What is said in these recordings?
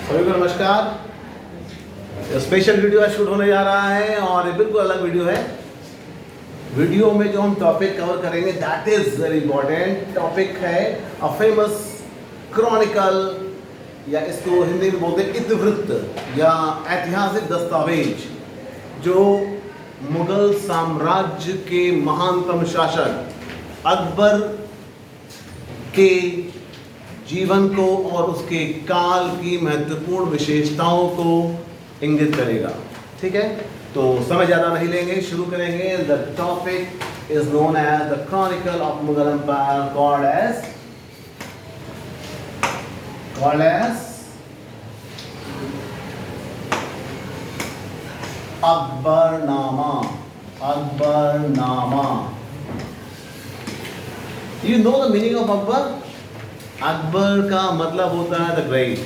सभी को नमस्कार। स्पेशल वीडियो शूट होने जा रहा है और ये बिल्कुल अलग वीडियो है। वीडियो में जो हम टॉपिक कवर करेंगे that is very important topic है अ फेमस क्रॉनिकल, या इसको हिंदी में बोलते हैं इतिवृत्त या ऐतिहासिक दस्तावेज, जो मुगल साम्राज्य के महानतम शासक अकबर के जीवन को और उसके काल की महत्वपूर्ण विशेषताओं को इंगित करेगा। ठीक है, तो समय ज़्यादा नहीं लेंगे, शुरू करेंगे। The topic is known as the chronicle of Mughal empire called as Akbarnama. Akbarnama. You know the meaning of Akbar? Akbar का मतलब होता है द ग्रेट।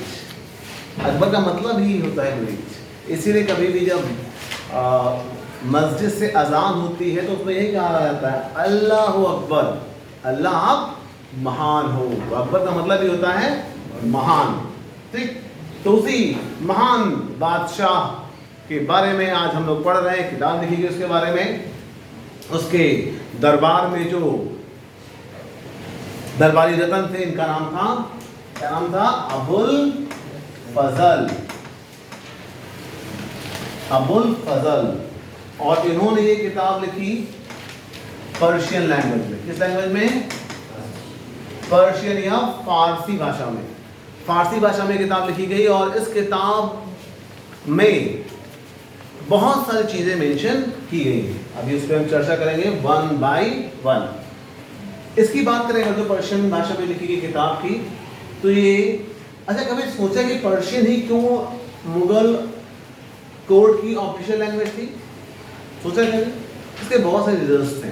अकबर का मतलब ही होता है ग्रेट। इसीलिए कभी भी जब मस्जिद से अजान होती है तो उसमें यही कहा जाता है अल्लाह अकबर, अल्लाह आप महान हो। तो अकबर का मतलब ही होता है महान। ठीक, तो उसी महान बादशाह के बारे में आज हम लोग पढ़ रहे हैं। किताब लिखी गई उसके बारे में। उसके दरबार में जो दरबारी रतन थे, इनका नाम था, क्या नाम था? अबुल फजल। अबुल फजल। और इन्होंने ये किताब लिखी पर्शियन लैंग्वेज में। किस लैंग्वेज में? पर्शियन या फारसी भाषा में। फारसी भाषा में किताब लिखी गई और इस किताब में बहुत सारी चीजें मेंशन की गई हैं। अभी उस पर हम चर्चा करेंगे वन बाय वन। इसकी बात करें अगर तो पर्शियन भाषा में लिखी गई किताब की, तो ये अच्छा कभी सोचा कि पर्शियन ही क्यों मुगल कोर्ट की ऑफिशियल लैंग्वेज थी? सोचा कभी? इसके बहुत सारे रिजल्ट्स थे।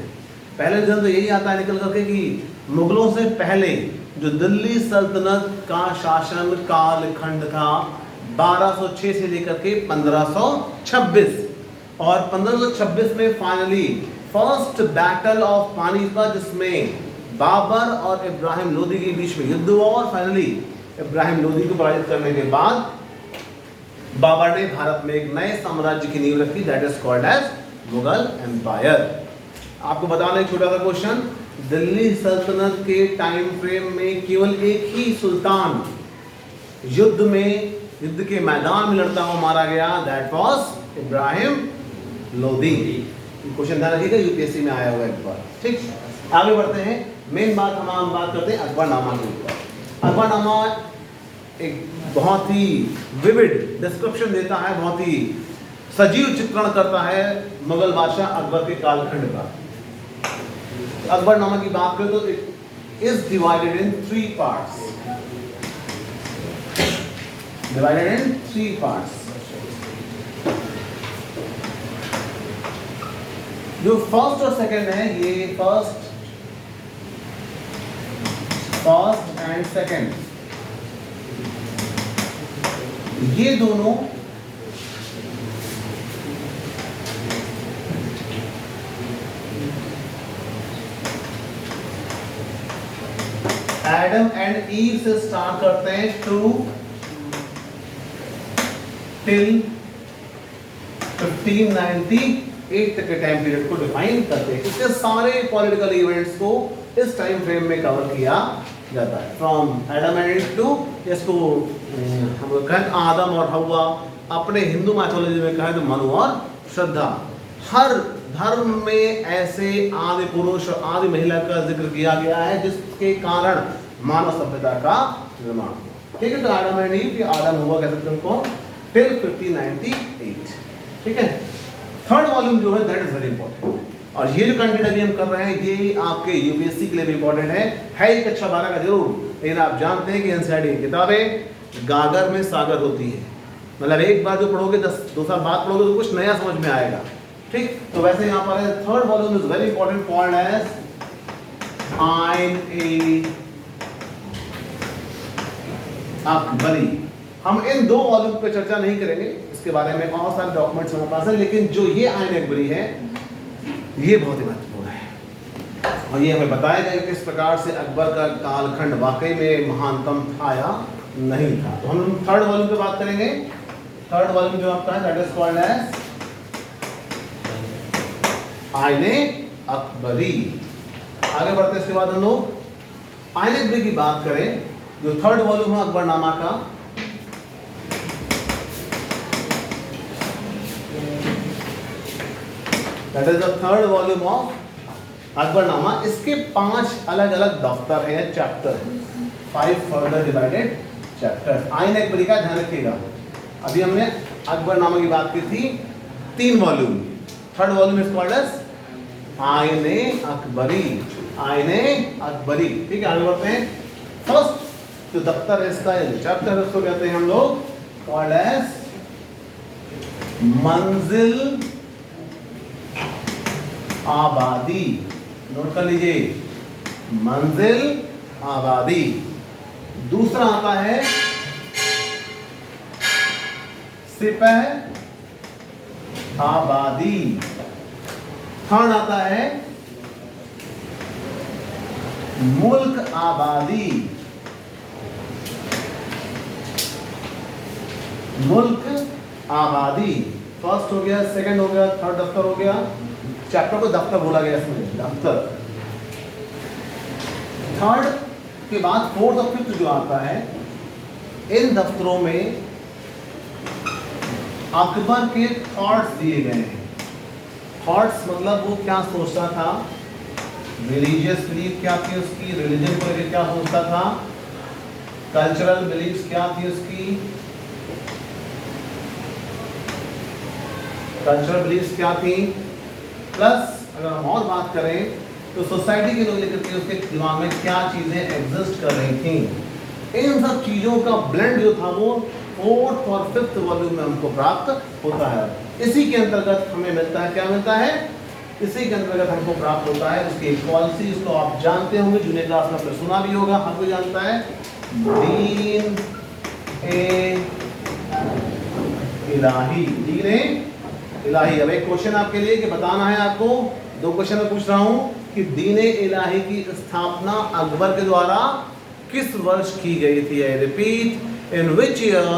पहले रिजल्ट तो यही आता है निकल करके कि मुगलों से पहले जो दिल्ली सल्तनत का शासन कालखंड था 1206 से लेकर के 1526, और 1526 में finally first battle of Panipat, जिसमें बाबर और इब्राहिम लोदी के बीच में युद्ध हुआ, और फाइनली इब्राहिम लोदी को पराजित करने के बाद बाबर ने भारत में एक नए साम्राज्य की नींव रखी, that is called as Mughal empire. आपको बताना एक छोटा सा क्वेश्चन, दिल्ली सल्तनत के टाइम फ्रेम में केवल एक ही सुल्तान युद्ध के मैदान में लड़ता हुआ मारा गया, that was Ibrahim Lodi. Question ध्यान रखिएगा, यूपीएससी में आया हुआ एक बार। ठीक, आगे बढ़ते हैं। मेन बात हम बात करते हैं अकबरनामा के ऊपर। अकबरनामा एक बहुत ही विविड डिस्क्रिप्शन देता है, बहुत ही सजीव चित्रण करता है मुगल बादशाह अकबर के कालखंड का। अकबरनामा की बात करें तो it is divided in 3 parts. Divided in 3 parts. जो फर्स्ट और सेकंड है, ये फर्स्ट एंड सेकंड, ये दोनों एडम एंड ईव से स्टार्ट करते हैं टिल 1598 तक के टाइम पीरियड को डिफाइन करते हैं। इसके सारे पॉलिटिकल इवेंट्स को इस टाइम फ्रेम में कवर किया जाता है। From Adam and Eve to, इसको हम लोग कहें आदम और हव्वा, अपने हिंदू मैथोलॉजी में कहें तो मनु और श्रद्धा। हर धर्म में ऐसे आदि पुरुष और आदि महिला का जिक्र किया गया है जिसके कारण मानव सभ्यता का निर्माण हुआ। ठीक है, तो एडम एंड ईव, आदम हुआ कह सकते हैं उनको, टिल 1598। ठीक है, थर्ड वॉल्यूम जो है दैट इज वेरी इंपॉर्टेंट। और ये जो कंटेंट अभी हम कर रहे हैं ये आपके यूपीएससी के लिए भी इंपॉर्टेंट है ही कक्षा 12 का जरूर। लेकिन आप जानते हैं कि एनसीईआरटी की किताबें गागर में सागर होती है, मतलब एक बार जो पढ़ोगे 2 साल बाद पढ़ोगे तो कुछ नया समझ में आएगा। ठीक, तो वैसे यहाँ पर third volume is very important, called as Ain i Akbari. हम इन 2 वॉल्यूम पे चर्चा नहीं करेंगे, इसके बारे में बहुत सारे डॉक्यूमेंट्स हमारे पास है, लेकिन जो ये आइन अकबरी है ये बहुत ही महत्वपूर्ण है और ये हमें बताया जाएगा किस प्रकार से अकबर का कालखंड वाकई में महानतम था या नहीं था। तो हम थर्ड वॉल्यूम पे बात करेंगे। थर्ड वॉल्यूम जो आपका है that is called as Aine Akbari. आगे बढ़ते हैं, इसके बाद हम लोग आईने अकबरी की बात करें, जो थर्ड वॉल्यूम है अकबरनामा का। That is the third volume of Akbarnama. इसके 5 अलग अलग दफ्तर हैं, चैप्टर, 5 फर्दर डिवाइडेड चैप्टर। आईने अकबरी का ध्यान रखिएगा। अभी हमने अकबरनामा की बात की थी 3 volume. Third volume is called as Aine Akbari. आईने अकबरी, ठीक है। आगे बढ़ते हैं। फर्स्ट जो दफ्तर है इसका, जो चैप्टर है उसको कहते हैं हम लोग कॉल्ड एज मंजिल आबादी। नोट कर लीजिए, मंजिल आबादी। दूसरा आता है सिपह आबादी। थर्ड आता है मुल्क आबादी। मुल्क आबादी फर्स्ट हो गया, सेकंड हो गया, थर्ड दफ्तर हो गया। चैप्टर को दफ्तर बोला गया इसमें, दफ्तर। थर्ड के बाद फोर्थ और फिफ्थ जो आता है, इन दफ्तरों में अकबर के थॉट्स दिए गए हैं। थॉट्स मतलब वो क्या सोचता था, रिलीजियस बिलीफ क्या थी उसकी, रिलीजन को लेकर क्या सोचता था, कल्चरल बिलीफ क्या थी उसकी, कल्चरल बिलीफ क्या थी, प्लस अगर हम और बात करें तो सोसाइटी के लोग लेकर के उसके दिमाग में क्या चीजें एग्जिस्ट कर रही थी। इन सब चीजों का ब्लेंड जो था वो फोर्थ और फिफ्थ वॉल्यूम में हमको प्राप्त होता है। इसी के अंतर्गत हमें मिलता है, क्या मिलता है, इसी के अंतर्गत हमको प्राप्त होता है उसकी एक पॉलिसी। इसको आप जानते होंगे, जूनियर क्लास में आपने सुना भी होगा, हर कोई जानता है, दीन ए इलाही। दीन ए इलाही। अब एक क्वेश्चन आपके लिए कि बताना है आपको, 2 क्वेश्चन मैं पूछ रहा हूं कि दीन ए इलाही की स्थापना अकबर के द्वारा किस वर्ष की गई थी। I repeat, in which year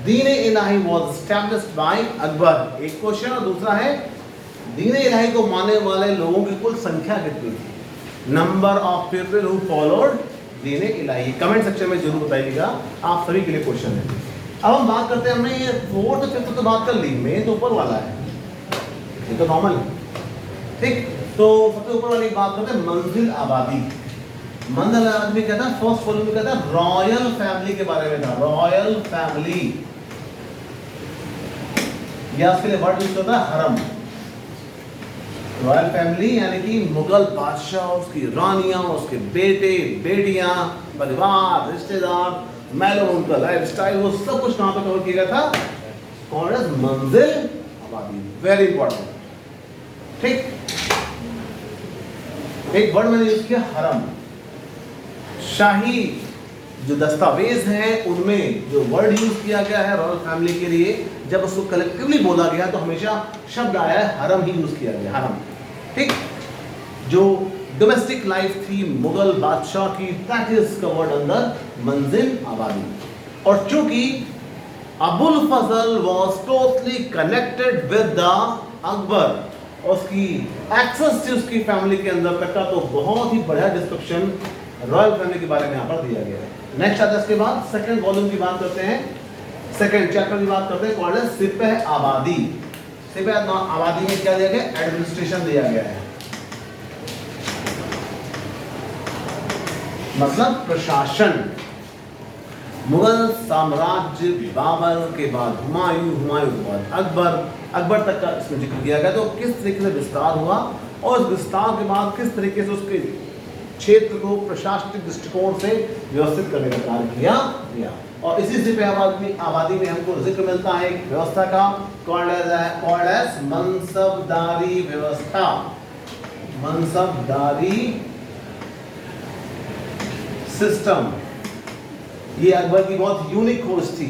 Deen A Ilahi was established bye Akbar. एक क्वेश्चन। और दूसरा है दीन ए इलाही को मानने वाले लोगों की कुल संख्या कितनी थी, number of people who followed Deen A Ilahi. Comment section में जरूर बताइएगा, आप सभी के लिए क्वेश्चन है। अब हम बात करते हैं, हमने ये फोर्थ फिफ्थ तो बात कर ली, मेन तो ऊपर वाला है, ये तो नॉर्मल है, ठीक। तो सबसे ऊपर वाली बात करते हैं मंजिल आबादी। मंजिल आबादी में कहता है, फर्स्ट वॉल्यूम में कहता है रॉयल फैमिली के बारे में था। रॉयल फैमिली, या उसके लिए वर्ड यूज होता है हरम। रॉयल फैमिली यानी कि मुगल बादशाह, उसकी रानियां, उसके बेटे बेटियां, परिवार, रिश्तेदार, मैलो उनका लाइफ स्टाइल, वो सब कुछ कहां पर कवर किया गया था, कौन है, मंजिल आबादी। वेरी इंपॉर्टेंट, ठीक। एक वर्ड मैंने यूज किया हरम। शाही जो दस्तावेज हैं उनमें जो वर्ड यूज किया गया है रॉयल फैमिली के लिए, जब उसको कलेक्टिवली बोला गया तो हमेशा शब्द आया है हरम ही यूज किया गया, हरम, ठीक। जो डोमेस्टिक लाइफ थी मुगल बादशाह की, दैट इज कवर्ड अंडर मंजिल आबादी। और चूंकि Abul Fazal was totally connected with the Akbar, उसकी एक्सेस थी उसकी फैमिली के अंदर तक का, तो बहुत ही बढ़िया डिस्क्रिप्शन रॉयल फैमिली के बारे में यहाँ पर दिया गया है। नेक्स्ट आता है इसके बाद सेकंड वॉल्यूम की बात करते हैं, सेकंड चैप्टर की बात करते हैं, कॉल्ड है सिपह आबादी। सिपह आबादी में क्या दिया गया, एडमिनिस्ट्रेशन दिया गया है, मतलब प्रशासन। मुगल साम्राज्य बाबर के बाद हुमायूं, हुमायूं के बाद अकबर, अकबर तक का इसमें जिक्र किया गया, तो किस तरीके से विस्तार हुआ और उस विस्तार के बाद किस तरीके से उसके क्षेत्र को प्रशासनिक दृष्टिकोण से व्यवस्थित करने का कार्य किया गया। और इसी से आबादी में हमको जिक्र मिलता है एक व्यवस्था का, कॉल्ड एज मनसबदारी व्यवस्था। मनसबदारी सिस्टम, ये अकबर की बहुत यूनिक खोज थी,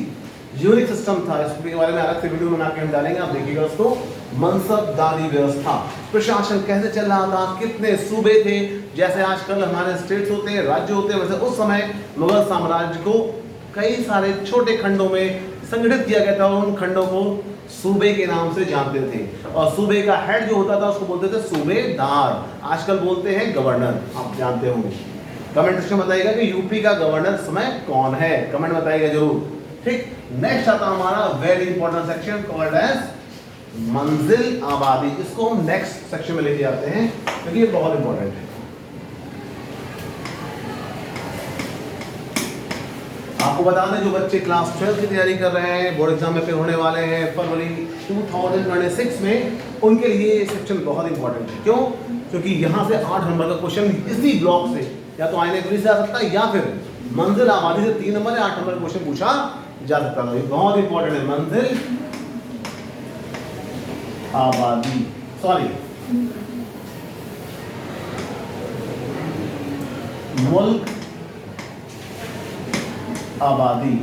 यूनिक सिस्टम था। इसके बारे में अलग से वीडियो बना के हम डालेंगे, आप देखिएगा उसको। मनसबदारी व्यवस्था, प्रशासन कैसे चल रहा था, कितने सूबे थे, जैसे आजकल हमारे स्टेट्स होते हैं, राज्य होते हैं, वैसे उस समय मुगल साम्राज्य को कई सारे छोटे खंडों में संगठित किया गया था और उन खंडों को सूबे के नाम से जानते थे और सूबे का हेड जो होता था उसको बोलते थे सूबेदार, आजकल बोलते हैं गवर्नर, आप जानते होंगे। कमेंट सेक्शन में बताइएगा कि यूपी का गवर्नर इस समय कौन है, कमेंट बताइएगा जरूर। ठीक, नेक्स्ट आता हमारा very important section called as Manzil Abadi. इसको हम नेक्स्ट सेक्शन में लेके जाते हैं क्योंकि ये बहुत इंपॉर्टेंट है। आपको बता दें जो बच्चे क्लास 12 की तैयारी कर रहे हैं, बोर्ड एग्जाम में फिर होने वाले हैं फरवरी 2026 में, उनके लिए ये सेक्शन बहुत इंपॉर्टेंट है। क्यों? क्योंकि यहाँ से 8 नंबर का क्वेश्चन इसी ब्लॉक से या तो आईने से आ सकता है या फिर मंजिल आबादी से 3 नंबर या 8 नंबर का क्वेश्चन पूछा जा सकता है। बहुत इंपॉर्टेंट है मंजिल आबादी, सॉरी मुल्क आबादी।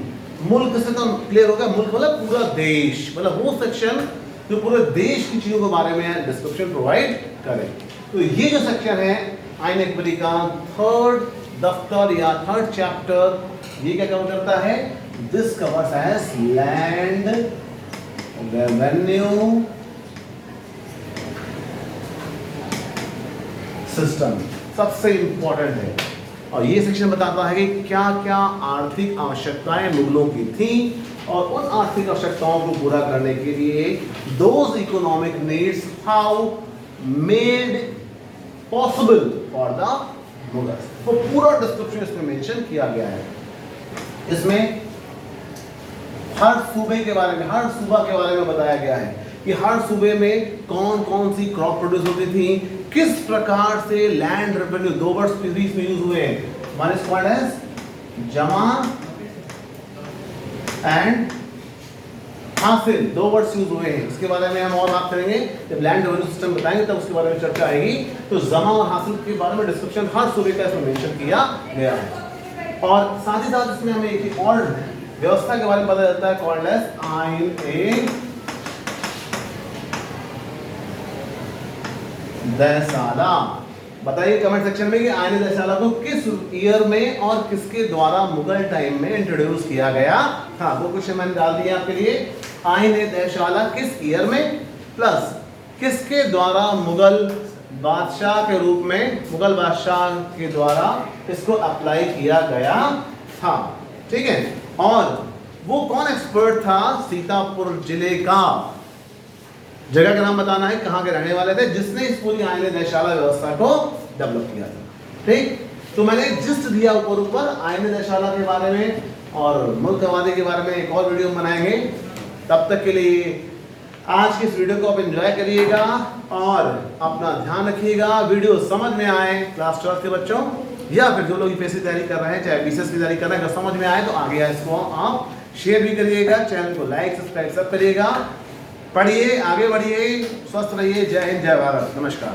मुल्क से तो क्लियर होगा, मुल्क मतलब पूरा देश, मतलब वो सेक्शन जो पूरे देश की चीजों के बारे में डिस्क्रिप्शन प्रोवाइड करे। तो ये जो सेक्शन है आईएनएकबी का थर्ड दफ्तर या थर्ड चैप्टर, ये क्या कवर करता है? This covers as land revenue system, सबसे इंपॉर्टेंट है। और ये सेक्शन बताता है कि क्या क्या आर्थिक आवश्यकताएं मुगलों की थी और उन आर्थिक आवश्यकताओं को पूरा करने के लिए those economic needs how made possible for the Mughals. तो पूरा डिस्क्रिप्शन इसमें मेंशन किया गया है। इसमें हर सूबे के बारे में, हर सूबा के बारे में बताया गया है कि हर सूबे में कौन कौन सी क्रॉप प्रोड्यूस होती थी, किस प्रकार से लैंड रेवेन्यू, 2 वर्ड्स बीच में यूज हुए हैं, वन इज कॉल्ड एज जमा एंड हासिल, 2 वर्ड्स यूज हुए हैं। इसके बारे में हम और बात करेंगे जब लैंड रेवेन्यू सिस्टम बताएंगे तब उसके बारे में चर्चा आएगी। तो जमा और हासिल के बारे में डिस्क्रिप्शन हर सूबे का इसमें मेंशन किया गया है। और साथ ही साथ इसमें हमें एक और व्यवस्था के बारे में पता चलता है कॉल्ड एज आइन ए दहसाला। बताइए कमेंट सेक्शन में कि आईने दहसाला को किस ईयर में और किसके द्वारा मुगल टाइम में इंट्रोड्यूस किया गया था। वो क्वेश्चन मैंने डाल दिया आपके लिए। आईने दहसाला किस ईयर में प्लस किसके द्वारा मुगल बादशाह के रूप में, मुगल बादशाह के द्वारा इसको अप्लाई किया गया था। ठीक है, और वो कौन एक्सपर्ट था? सीतापुर जिले का, जगह का नाम बताना है, कहाँ के रहने वाले थे, जिसने इस पूरी आईने दहशाला व्यवस्था को डेवलप किया था। ठीक, तो मैंने जिस्ट दिया ऊपर आईने दहशाला के बारे में और मुल्क आबादी के बारे में एक और वीडियो बनाएंगे। तब तक के लिए आज की इस वीडियो को आप एंजॉय करिएगा और अपना ध्यान रखिएगा। वीडियो समझ में आए क्लास 12 के बच्चों या फिर जो लोग यूपीएससी की तैयारी कर रहे हैं, चाहे बीसीएस की तैयारी कर रहे हैं, अगर समझ में आए तो आगे इसको आप शेयर भी करिएगा, चैनल को लाइक सब्सक्राइब सब करिएगा। पढ़िए, आगे बढ़िए, स्वस्थ रहिए। जय हिंद, जय भारत, नमस्कार।